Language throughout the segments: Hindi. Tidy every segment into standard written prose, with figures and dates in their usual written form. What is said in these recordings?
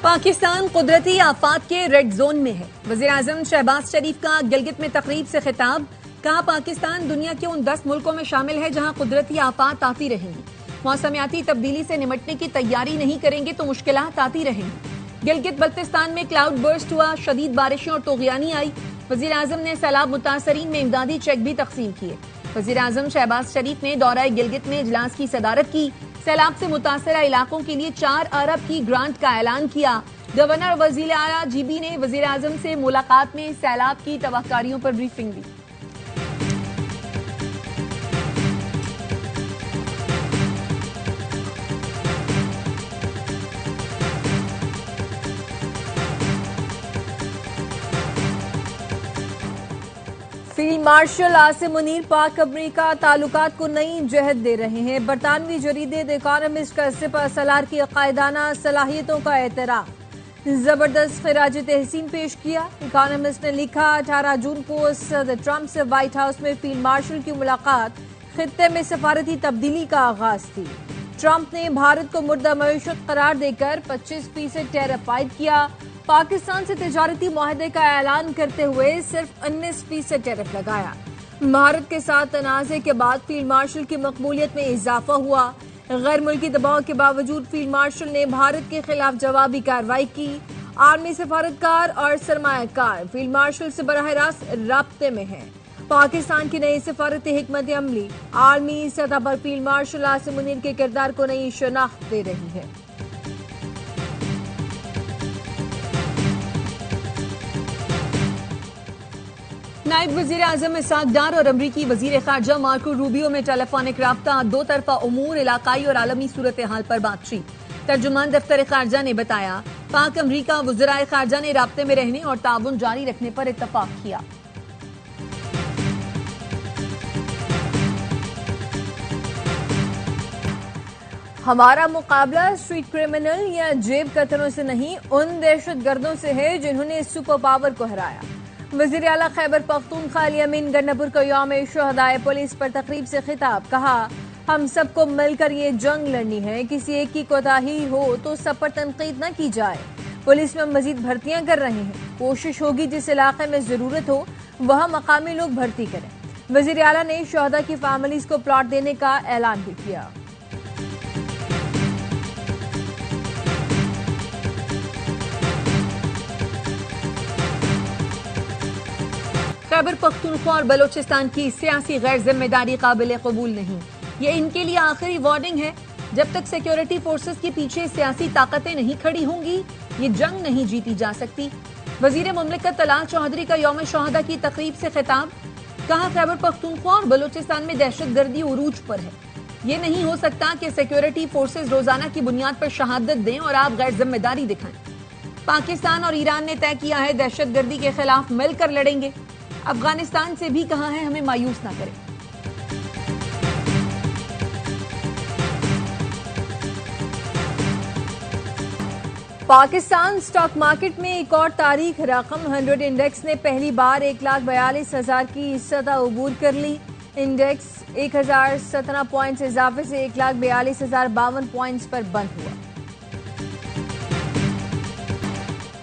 पाकिस्तान कुदरती आफात के रेड जोन में है। वज़ीर-ए-आज़म शहबाज शरीफ का गिलगित में तकरीब से खिताब। कहा, पाकिस्तान दुनिया के उन 10 मुल्कों में शामिल है जहां कुदरती आफात आती रहेंगी। मौसमियाती तब्दीली से निपटने की तैयारी नहीं करेंगे तो मुश्किलात आती रहेंगी। गिलगित बल्तिस्तान में क्लाउड बर्स्ट हुआ, शदीद बारिशें और तोग़यानी आई। वज़ीर-ए-आज़म ने सैलाब मुतासरीन में इमदादी चेक भी तकसीम किए। वज़ीर-ए-आज़म शहबाज शरीफ ने दौरा गिलगित में इजलास की सदारत की। सैलाब से मुतासरा इलाकों के लिए 4 अरब की ग्रांट का ऐलान किया। गवर्नर वज़ीर आला जीबी ने वज़ीर-ए-आज़म से मुलाकात में सैलाब की तबाहकारियों पर ब्रीफिंग दी। फील्ड मार्शल आसिम मुनीर पाक अमरीका ताल्लुकात को नई जहत दे रहे हैं। बरतानवी जरीदे द इकोनॉमिस्ट का सिपा सलार की कायदाना सलाहियतों का एतराफ। जबरदस्त खिराज तहसीन पेश किया। इकोनॉमिस्ट ने लिखा, 18 जून को सदर ट्रंप से व्हाइट हाउस में फील्ड मार्शल की मुलाकात खित्ते में सफारती तब्दीली का आगाज थी। ट्रंप ने भारत को मुर्दा मईशत करार देकर 25% टैरिफ आयद किया। पाकिस्तान से तिजारती मुआहदे का ऐलान करते हुए सिर्फ 19% टैरिफ लगाया। भारत के साथ तनाज़े के बाद फील्ड मार्शल की मकबूलियत में इजाफा हुआ। गैर मुल्की दबाव के बावजूद फील्ड मार्शल ने भारत के खिलाफ जवाबी कार्रवाई की। आर्मी सफारतकार और सरमायाकार फील्ड मार्शल से बराह रास्त राब्ते में हैं। पाकिस्तान की नई सफारत हिकमत अमली आर्मी सतह पर फील्ड मार्शल आसिम मुनीर के किरदार को नई शनाख्त दे रही है। नायब वज़ीर-ए-आज़म इसहाक डार और अमरीकी वज़ीर ख़ारजा मार्को रूबियो में टेलीफोनिक राब्ता, दो तरफा उमूर, इलाकाई और आलमी सूरत हाल पर बातचीत। तर्जुमान दफ्तर ख़ारजा ने बताया, पाक अमरीका वज़राए ख़ारजा ने राब्ते में रहने और ताउन जारी रखने पर इत्तफाक किया। हमारा मुकाबला स्ट्रीट क्रिमिनल या जेब कतरों से नहीं, उन दहशतगर्दों से है जिन्होंने सुपर पावर को हराया। वज़ीर आला खैबर पख्तूनख्वा अली अमीन गन्नापुर को यौम शुहदाए पुलिस पर तकरीब से खिताब। कहा, हम सबको मिलकर ये जंग लड़नी है। किसी एक की कोताही हो तो सब पर तनकीद न की जाए। पुलिस में मजीद भर्तियां कर रहे हैं। कोशिश होगी जिस इलाके में जरूरत हो वहां मकामी लोग भर्ती करें। वज़ीर आला ने शुहदा की फैमिलीज को प्लॉट देने का ऐलान भी किया। खैबर पख्तूनख्वा और बलोचिस्तान की सियासी गैर जिम्मेदारी काबिल कबूल नहीं। ये इनके लिए आखिरी वार्निंग है। जब तक सिक्योरिटी फोर्सेस के पीछे सियासी ताकतें नहीं खड़ी होंगी, ये जंग नहीं जीती जा सकती। वजीर मुमलिकत तलाल चौधरी का यौम शुहदा की तकरीब से खिताब। कहा, खैबर पख्तूनख्वा और बलोचिस्तान में दहशतगर्दी उरूज पर है। ये नहीं हो सकता कि सिक्योरिटी फोर्सेस रोजाना की बुनियाद पर शहादत दें और आप गैर जिम्मेदारी दिखाएं। पाकिस्तान और ईरान ने तय किया है दहशतगर्दी के खिलाफ मिलकर लड़ेंगे। अफगानिस्तान से भी कहा है, हमें मायूस ना करें। पाकिस्तान स्टॉक मार्केट में एक और तारीख रकम 100 इंडेक्स ने पहली बार 1,42,000 की सतह अबूर कर ली। इंडेक्स 1,017 पॉइंट्स इजाफे से 1,42,052 पॉइंट्स पर बंद हुआ।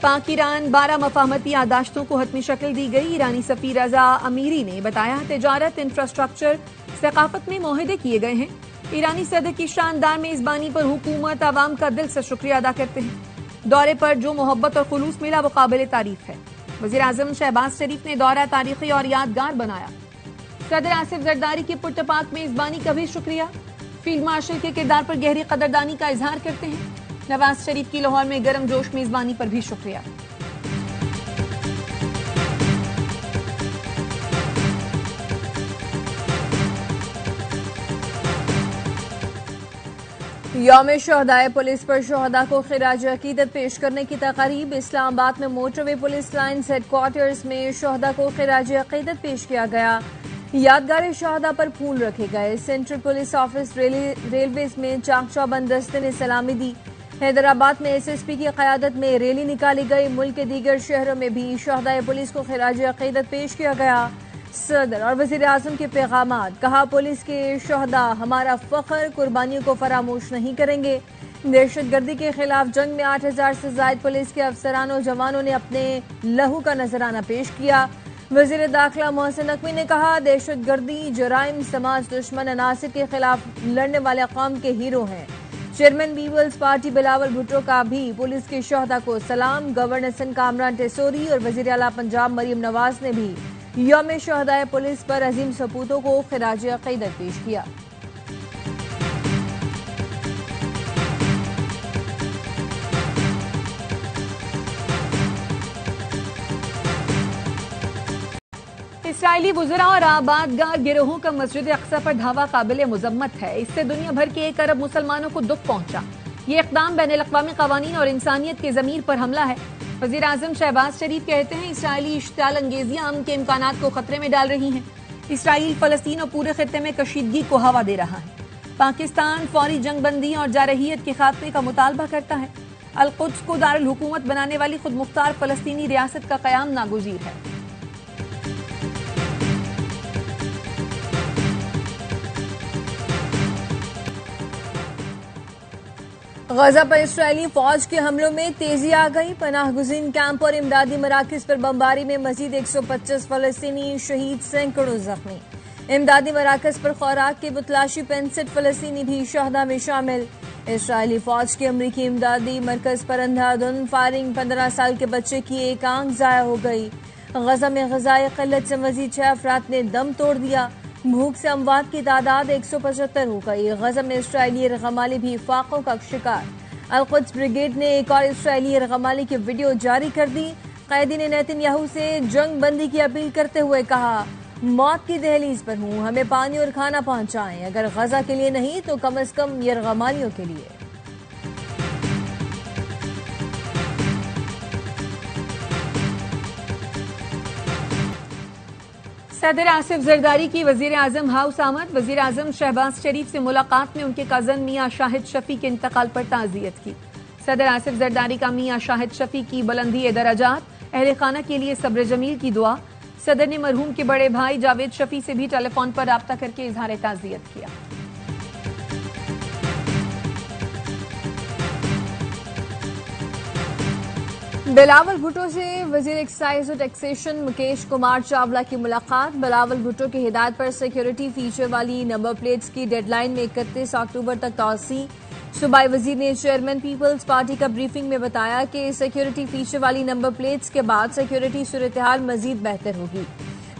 पाक ईरान 12 मफाहमती यादाश्तों को हतमी शक्ल दी गई। ईरानी सफीर रजा अमीरी ने बताया, तिजारत, इंफ्रास्ट्रक्चर, सकाफत में मुआहदे किए गए हैं। ईरानी सदर की शानदार मेजबानी पर हुकूमत आवाम का दिल से शुक्रिया अदा करते हैं। दौरे पर जो मोहब्बत और खुलूस मिला वो काबिल तारीफ है। वज़ीर-ए-आज़म शहबाज शरीफ ने दौरा तारीखी और यादगार बनाया। सदर आसिफ जरदारी की पुरतपाक मेजबानी का भी शुक्रिया। फील्ड मार्शल के किरदार पर गहरी कदरदानी का इजहार करते हैं। नवाज शरीफ की लाहौर में गर्म जोश मेजबानी पर भी शुक्रिया। यौम शुहदाए पुलिस पर शुहदा को खिराज अकीदत पेश करने की तकरीब। इस्लामाबाद में मोटरवे पुलिस लाइन्स हेडक्वार्टर्स में शुहदा को खिराज अकीदत पेश किया गया। यादगार शुहदा पर फूल रखे गए। सेंट्रल पुलिस ऑफिस रेलवेज में चाक चौबंद दस्ते ने सलामी दी। हैदराबाद में एसएसपी की क़यादत में रैली निकाली गई। मुल्क के दीगर शहरों में भी शुहदाए पुलिस को खिराज अकीदत पेश किया गया। सदर और वज़ीर आज़म के पैगामात। कहा, पुलिस के शुहदा हमारा फ़ख्र, कुर्बानियों को फरामोश नहीं करेंगे। दहशतगर्दी के खिलाफ जंग में 8000 से ज्यादा पुलिस के अफसरान और जवानों ने अपने लहू का नजराना पेश किया। वजीर दाखिला मोहसिन नकवी ने कहा, दहशतगर्दी, जराइम, समाज दुश्मन अनासिर के खिलाफ लड़ने वाले कौम के हीरो हैं। चेयरमैन पीपल्स पार्टी बिलावल भुट्टो का भी पुलिस के शहदा को सलाम। गवर्नर सिंध कामरान टेसोरी और वजीर आला पंजाब मरियम नवाज ने भी यौम शहदाए पुलिस पर अजीम सपूतों को खिराज अकीदत पेश किया। इसराइली वुज़रा और आबादगार गिरोहों का मस्जिद अक्सा पर धावा काबिल मुजम्मत है। इससे दुनिया भर के 1 अरब मुसलमानों को दुख पहुंचा। ये इक़दाम बैनुल-अक़वामी क़वानीन और इंसानियत की ज़मीर पर हमला है। वज़ीर आज़म शहबाज शरीफ कहते हैं, इसराइली इश्तिआल अंगेजियां अमन के इम्कानात को खतरे में डाल रही हैं। इसराइल फ़लस्तीन और पूरे खित्ते में कशीदगी को हवा दे रहा है। पाकिस्तान फौरी जंगबंदी और जारहियत के खात्मे का मुतालबा करता है। अल-कुद्स को दारुल हुकूमत बनाने वाली खुद मुख्तार फ़लस्तीनी रियासत का क़याम नागुज़ीर है। गजा पर इसराइली फौज के हमलों में तेजी आ गई। पनाहगुज़ीन कैंप और इमदादी मराकज़ पर बमबारी में मजीद 125 फ़लस्तीनी शहीद, सैकड़ों जख्मी। इमदादी मराकज़ पर खुराक की बुतलाशी, 65 फ़लस्तीनी भी शहदा में शामिल। इसराइली फौज के अमरीकी इमदादी मरकज़ पर अंधाधुंध फायरिंग, 15 साल के बच्चे की एक आंख ज़ाया हो गई। गजा में ग़ज़ाई क़िल्लत से मजीद 6 अफराद ने दम तोड़ दिया। भूख से अमवात की तादाद 175 हो गई। गजा में इसराइली यरगमाली भी फाकों का शिकार। अल-कुद्स ब्रिगेड ने एक और इसराइली यरगमाली की वीडियो जारी कर दी। कैदी ने नेतन्याहू से जंग बंदी की अपील करते हुए कहा, मौत की दहलीज पर हूं, हमें पानी और खाना पहुंचाएं। अगर गजा के लिए नहीं तो कम से कम यरगमालियों के लिए। सदर आसिफ जरदारी की वजीर आजम हाउस आमद। वजीर आजम शहबाज शरीफ से मुलाकात में उनके कजन मियां शाहिद शफी के इंतकाल पर ताज़ियत की। सदर आसिफ जरदारी का मियां शाहिद शफी की बुलंदी दराजात, अहले खाना के लिए सब्र जमील की दुआ। सदर ने मरहूम के बड़े भाई जावेद शफी से भी टेलीफोन पर राब्ता करके इजहार ताज़ियत किया। बिलावल भुट्टो से वजीर एक्साइज और टैक्सेशन मुकेश कुमार चावला की मुलाकात। बिलावल भुट्टो की हिदायत पर सिक्योरिटी फीचर वाली नंबर प्लेट्स की डेडलाइन में 31 अक्टूबर तक तौसी। सूबाई वजीर ने चेयरमैन पीपल्स पार्टी का ब्रीफिंग में बताया कि सिक्योरिटी फीचर वाली नंबर प्लेट्स के बाद सिक्योरिटी सूरत-ए-हाल मजीद बेहतर होगी।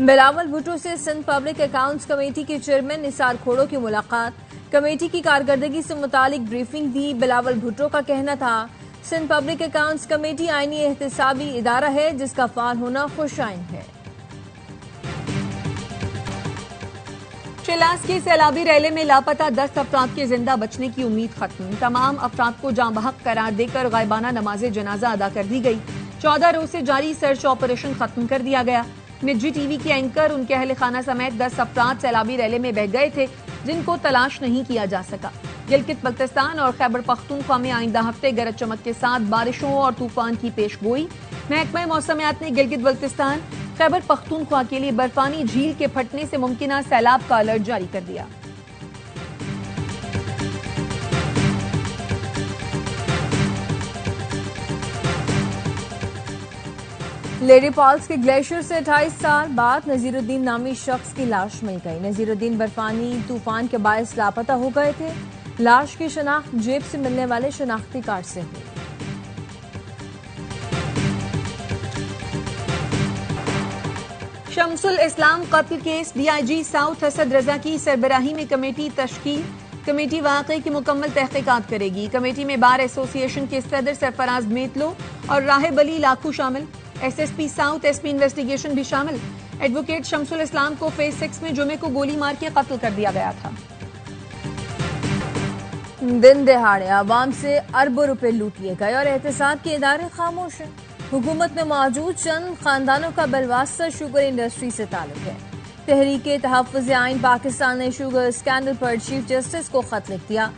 बिलावल भुट्टो से सिंध पब्लिक अकाउंट्स कमेटी के चेयरमैन निसार खोड़ो की मुलाकात। कमेटी की कारकर्दगी से मुतालिक ब्रीफिंग दी। बिलावल भुट्टो का कहना था, सिंध पब्लिक अकाउंट्स कमेटी आईनी एहतसाबी इदारा है जिसका फाल होना खुशाइन है। चिलास की सैलाबी रैली में लापता 10 अफराद के जिंदा बचने की उम्मीद खत्म। तमाम अफराद को जाँ बहक करार देकर गायबाना नमाज जनाजा अदा कर दी गई। 14 रोज से जारी सर्च ऑपरेशन खत्म कर दिया गया। निजी टीवी के एंकर, उनके अहले खाना समेत 10 अफराद सैलाबी रैली में बह गए थे जिनको तलाश नहीं किया जा सका। गिलगित बल्तिस्तान और खैबर पख्तूनख्वा में आइंदा हफ्ते गरज चमक के साथ बारिशों और तूफान की पेशगोई। महकमा मौसमियात ने गिलगित बल्तिस्तान, खैबर पख्तूनख्वा के लिए बर्फानी झील के फटने से मुमकिन सैलाब का अलर्ट जारी कर दिया। लेडी पॉल्स के ग्लेशियर से 28 साल बाद नजीरुद्दीन नामी शख्स की लाश मिल गई। नजीरुद्दीन बर्फानी तूफान के बायस लापता हो गए थे। लाश की शनाख्त जेब से मिलने वाले शनाख्ती कार्ड से हुई। शमसुल इस्लाम कत्ल केस, डीआईजी साउथ असद रजा की सरबराही में कमेटी तश्कील। कमेटी वाकये की मुकम्मल तहकीकात करेगी। कमेटी में बार एसोसिएशन के सदर सरफराज मेतलो और राहिब अली लाखू शामिल। एसएसपी साउथ, एसपी इन्वेस्टिगेशन भी शामिल। एडवोकेट शमसुल इस्लाम को फेज 6 में जुमे को गोली मार के कत्ल कर दिया गया था। दिन दहाड़े आवाम से अरबों रुपए लूट लिए गए और एहतसाब के इदारे खामोश हैं। हुकूमत में मौजूद चंद खानदानों का बिलवास्ता शुगर इंडस्ट्री से ताल्लुक है। तहरीके तहफ़्फ़ुज़ आइन पाकिस्तान ने शुगर स्कैंडल पर चीफ जस्टिस को खत लिख दिया।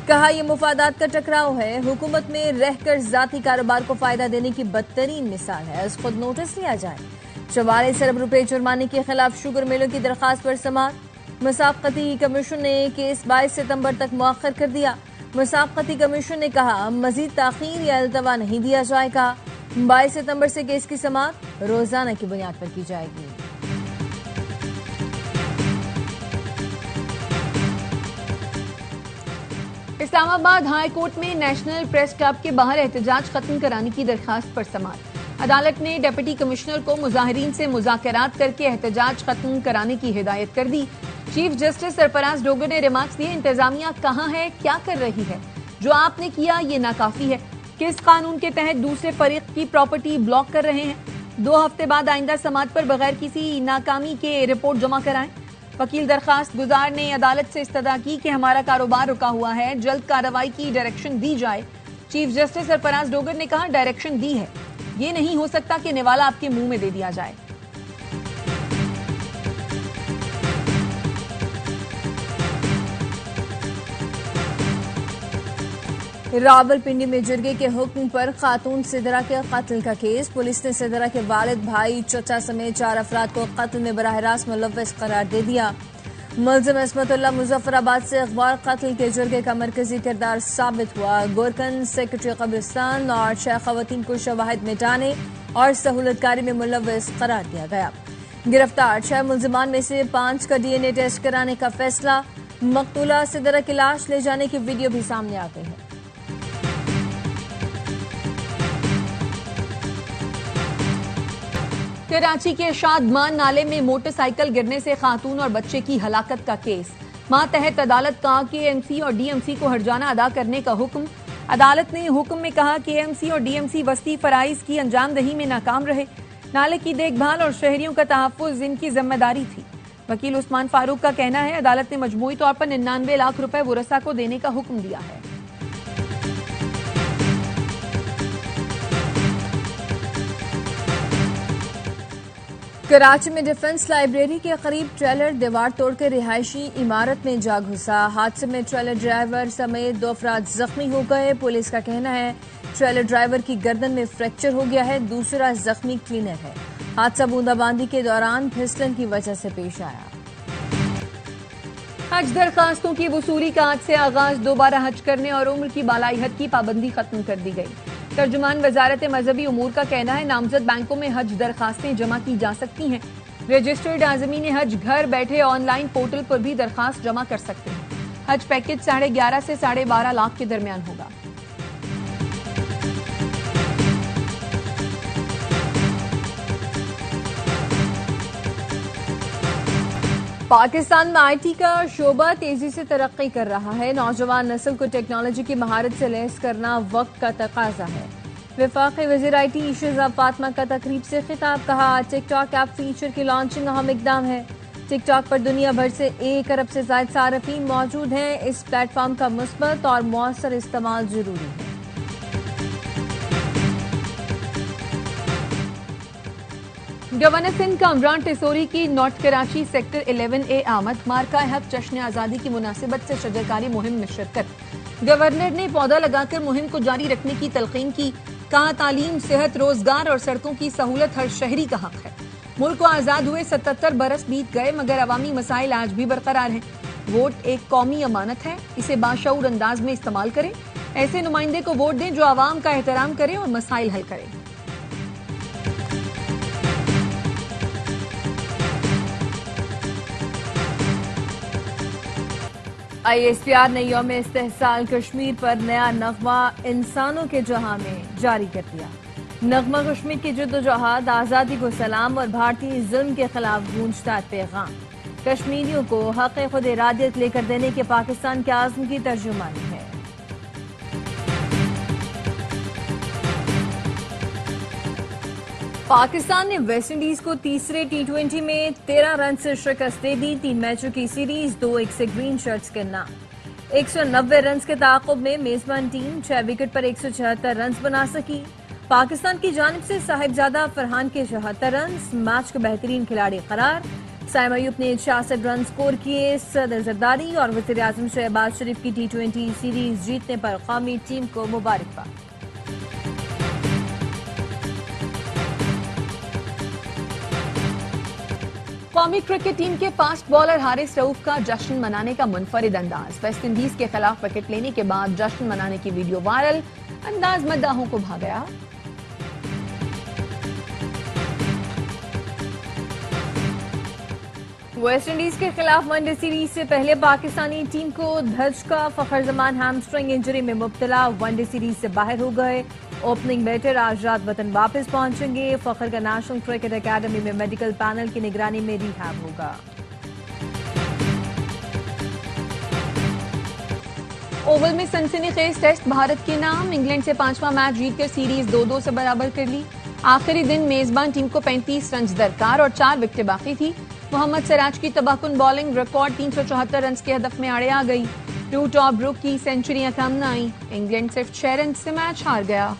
कहा, यह मुफादात का टकराव है। हुकूमत में रहकर जाती कारोबार को फायदा देने की बदतरीन मिसाल है। इस खुद नोटिस लिया जाए। 44 अरब रुपए जुर्माने के खिलाफ शुगर मिलों की दरखास्त पर समाअत। मुसाफ़क़ती कमीशन ने केस 22 सितंबर तक मुअख्खर कर दिया। मुसाफती कमीशन ने कहा मजीद ताखीर या अल्तवा नहीं दिया जाएगा। 22 सितंबर से केस की समाअत रोजाना की बुनियाद पर की जाएगी। इस्लामाबाद हाई कोर्ट में नेशनल प्रेस क्लब के बाहर एहतजाज खत्म कराने की दरखास्त पर समाअत। अदालत ने डिप्टी कमिश्नर को मुजाहिरीन से मुज़ाकरात करके एहतजाज खत्म कराने की हिदायत कर दी। चीफ जस्टिस सरफराज डोगर ने रिमार्क्स दिए, इंतजामिया कहाँ है, क्या कर रही है, जो आपने किया ये नाकाफी है। किस कानून के तहत दूसरे फरीक की प्रॉपर्टी ब्लॉक कर रहे हैं। 2 हफ्ते बाद आइंदा समाअत पर बगैर किसी नाकामी के रिपोर्ट जमा कराएं। वकील दरखास्त गुजार ने अदालत से इस्तदा की कि हमारा कारोबार रुका हुआ है, जल्द कार्रवाई की डायरेक्शन दी जाए। चीफ जस्टिस सरफराज डोगर ने कहा डायरेक्शन दी है, ये नहीं हो सकता कि निवाला आपके मुंह में दे दिया जाए। रावलपिंडी में जिरगे के हुक्म पर खातून सिदरा के कत्ल का केस। पुलिस ने सिदरा के वालिद, भाई, चचा समेत 4 अफराद को कत्ल में बराह रास्त मुलव्वस करार दे दिया। मुल्जिम इस्मतुल्लाह मुजफ्फराबाद से अखबार कत्ल के जुर्गे का मरकजी किरदार साबित हुआ। गोरकन सेक्रेटरी कब्रिस्तान और 6 खवातीन को शवाहिद मिटाने और सहूलतकारी में मुलव्वस करार दिया गया। गिरफ्तार 6 मुल्जिमान में से 5 का DNA टेस्ट कराने का फैसला। मकतूला सिदरा की लाश ले जाने की वीडियो भी सामने आ गई है। कराची के शादमान नाले में मोटरसाइकिल गिरने से खातून और बच्चे की हलाकत का केस। मातहत अदालत का KMC और DMC को हर्जाना अदा करने का हुक्म। अदालत ने हुक्म में कहा KMC और DMC वस्ती फराइज की अंजामदही में नाकाम रहे। नाले की देखभाल और शहरियों का तहफ्फुज इनकी जिम्मेदारी थी। वकील उस्मान फारूक का कहना है अदालत ने मजमूई तौर पर 99 लाख रुपए वरसा को देने का हुक्म दिया है। कराची में डिफेंस लाइब्रेरी के करीब ट्रेलर दीवार तोड़कर रिहायशी इमारत में जा घुसा। हादसे में ट्रेलर ड्राइवर समेत 2 अफराद जख्मी हो गए। पुलिस का कहना है ट्रेलर ड्राइवर की गर्दन में फ्रैक्चर हो गया है, दूसरा जख्मी क्लीनर है। हादसा बूंदाबांदी के दौरान फिसलन की वजह से पेश आया। हज दरखास्तों की वसूली का आज से आगाज। दोबारा हज करने और उम्र की बालाई हद की पाबंदी खत्म कर दी गई। तर्जुमान वजारत मजहबी उमूर का कहना है नामजद बैंकों में हज दरखास्तें जमा की जा सकती हैं। रजिस्टर्ड आज़मीन हज घर बैठे ऑनलाइन पोर्टल पर भी दरखास्त जमा कर सकते हैं। हज पैकेज 11.5 से 12.5 लाख के दरमियान होगा। पाकिस्तान में IT का शोबा तेजी से तरक्की कर रहा है। नौजवान नस्ल को टेक्नोलॉजी की महारत से लैस करना वक्त का तकाजा है। वफाकी वज़ीर IT शहजाद फातिमा का तकरीब से खिताब। कहा टिकटॉक ऐप फीचर की लॉन्चिंग अहम इकदाम है। टिकटॉक पर दुनिया भर से 1 अरब से ज्यादा सारफीन मौजूद हैं। इस प्लेटफॉर्म का मुस्बत और मौसर इस्तेमाल जरूरी है। गवर्नर सिंध कामरान टिसोरी की नॉर्थ कराची सेक्टर 11A आमद। मार्का हक जश्न आज़ादी की मुनासिबत से शजरकारी मुहिम में शिरकत। गवर्नर ने पौधा लगाकर मुहिम को जारी रखने की तलकीन की। कहा तालीम, सेहत, रोजगार और सड़कों की सहूलत हर शहरी का हक है। मुल्क को आजाद हुए 77 बरस बीत गए मगर अवामी मसाइल आज भी बरकरार हैं। वोट एक कौमी अमानत है, इसे बाशऊर अंदाज में इस्तेमाल करें। ऐसे नुमाइंदे को वोट दें जो आवाम का एहतराम करे और मसाइल हल करे। ISPR ने यौम इस्तेहसाल कश्मीर पर नया नगमा इंसानों के जहां में जारी कर दिया। नगमा कश्मीर की जद्दोजहद, आज़ादी को सलाम और भारतीय जुल्म के खिलाफ गूंजता पैगाम। कश्मीरियों को हक खुद इरादियत लेकर देने के पाकिस्तान के आज़म की तर्जुमानी है। पाकिस्तान ने वेस्टइंडीज को तीसरे T20 में 13 रन से शिकस्त दे दी। 3 मैचों की सीरीज 2-1 से ग्रीन शर्ट्स के नाम। 190 रन के ताक़ुब में मेजबान टीम 6 विकेट पर 176 रन बना सकी। पाकिस्तान की जानिब से साहिबजादा फरहान के 76 रन मैच के बेहतरीन खिलाड़ी करार। साइम अयूब ने 66 रन स्कोर किए। सदर जरदारी और वज़ीर आज़म शहबाज शरीफ की T20 सीरीज जीतने पर कौमी टीम को मुबारकबाद। कौमी क्रिकेट टीम के फास्ट बॉलर हारिस रऊफ का जश्न मनाने का मुनफरिद अंदाज। वेस्ट इंडीज के खिलाफ विकेट लेने के बाद जश्न मनाने की वीडियो वायरल, अंदाज मद्दाहों को भा गया। वेस्ट इंडीज के खिलाफ वनडे सीरीज से पहले पाकिस्तानी टीम को धचका। फखर जमान हैमस्ट्रिंग इंजरी में मुब्तला, वनडे सीरीज से बाहर हो गए। ओपनिंग बैटर आज रात वतन वापस पहुंचेंगे। फखर का नेशनल क्रिकेट एकेडमी में मेडिकल पैनल की निगरानी में रिहैब होगा। ओवल में सनसनीखेज टेस्ट भारत के नाम। इंग्लैंड से 5वां मैच जीतकर सीरीज 2-2 से बराबर कर ली। आखिरी दिन मेजबान टीम को 35 रन दरकार और 4 विकेटें बाकी थी। मोहम्मद सिराज की तबाहकुन बॉलिंग रिकॉर्ड 374 रन के हदफ में आड़े आ गई। रूट और ब्रुक की सेंचुरियां कम न आई। इंग्लैंड सिर्फ 6 रन से मैच हार गया।